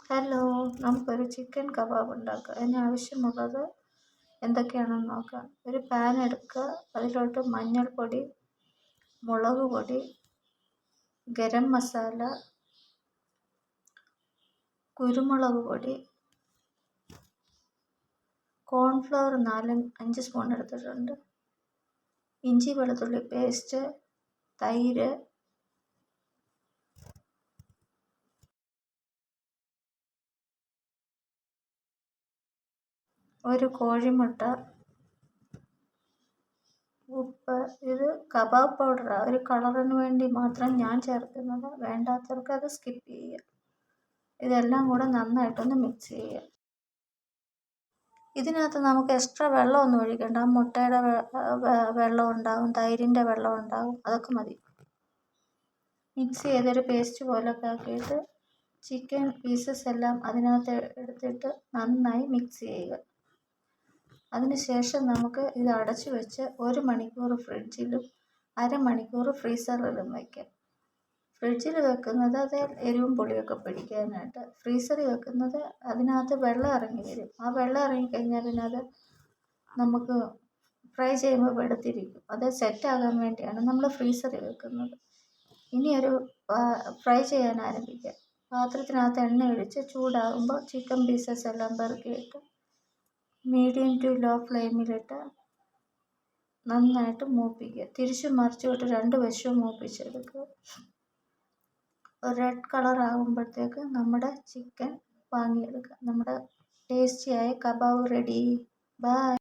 Hello, നമുക്കൊരു chicken kebab ഉണ്ടാക്കാം. അതിനാവശ്യമുള്ളത് എന്തൊക്കെയാണെന്ന് നോക്കാം. ഒരു പാൻ എടുക്കുക. അതിലോട്ട് മഞ്ഞൾപ്പൊടി, മുളക് പൊടി, ഗരം മസാല, കുരുമുളക് പൊടി, കോൺഫ്ലവർ 4-5 സ്പൂൺ എടുത്തിട്ടുണ്ട്, ഇഞ്ചി വെളുത്തുള്ളി പേസ്റ്റ്, തൈര്, ഒരു കോഴിമുട്ട, ഉപ്പ്. ഇത് കബാബ് പൗഡറാണ്, ഒരു കളറിന് വേണ്ടി മാത്രം ഞാൻ ചേർക്കുന്നത്. വേണ്ടാത്തവർക്ക് അത് സ്കിപ്പ് ചെയ്യുക. ഇതെല്ലാം കൂടെ നന്നായിട്ടൊന്ന് മിക്സ് ചെയ്യുക. ഇതിനകത്ത് നമുക്ക് എക്സ്ട്രാ വെള്ളമൊന്നും ഒഴിക്കണ്ട. മുട്ടയുടെ വെള്ളം ഉണ്ടാകും, തൈരിൻ്റെ വെള്ളം ഉണ്ടാകും, അതൊക്കെ മതി. മിക്സ് ചെയ്തൊരു പേസ്റ്റ് പോലൊക്കെ ആക്കിയിട്ട് ചിക്കൻ പീസസ് എല്ലാം അതിനകത്ത് എടുത്തിട്ട് നന്നായി മിക്സ് ചെയ്യുക. അതിനുശേഷം നമുക്ക് ഇത് അടച്ചു വെച്ച് 1 മണിക്കൂർ ഫ്രിഡ്ജിലും 1/2 മണിക്കൂർ ഫ്രീസറിലും വയ്ക്കാം. ഫ്രിഡ്ജിൽ വെക്കുന്നത് അത് എരിവും പുളിയൊക്കെ പിടിക്കാനായിട്ട്. ഫ്രീസറിൽ വെക്കുന്നത് അതിനകത്ത് വെള്ളം ഇറങ്ങി വരും. ആ വെള്ളം ഇറങ്ങിക്കഴിഞ്ഞാൽ പിന്നെ അത് നമുക്ക് ഫ്രൈ ചെയ്യുമ്പോൾ വെളുത്തിരിക്കും. അത് സെറ്റാകാൻ വേണ്ടിയാണ് നമ്മൾ ഫ്രീസറിൽ വെക്കുന്നത്. ഇനി ഒരു ഫ്രൈ ചെയ്യാൻ ആരംഭിക്കാം. പാത്രത്തിനകത്ത് എണ്ണ ഒഴിച്ച് ചൂടാകുമ്പോൾ ചിക്കൻ പീസസ് എല്ലാം പെറുക്കിയിട്ട് മീഡിയം ടു ലോ ഫ്ലെയിമിലിട്ട് നന്നായിട്ട് മൂപ്പിക്കുക. തിരിച്ചും മറിച്ചും ഇട്ട് 2 വശവും മൂപ്പിച്ചെടുക്കുക. ഒരു റെഡ് കളർ ആകുമ്പോഴത്തേക്ക് നമ്മുടെ ചിക്കൻ വാങ്ങിയെടുക്കുക. നമ്മുടെ ടേസ്റ്റിയായ കബാബ് റെഡി. ബൈ.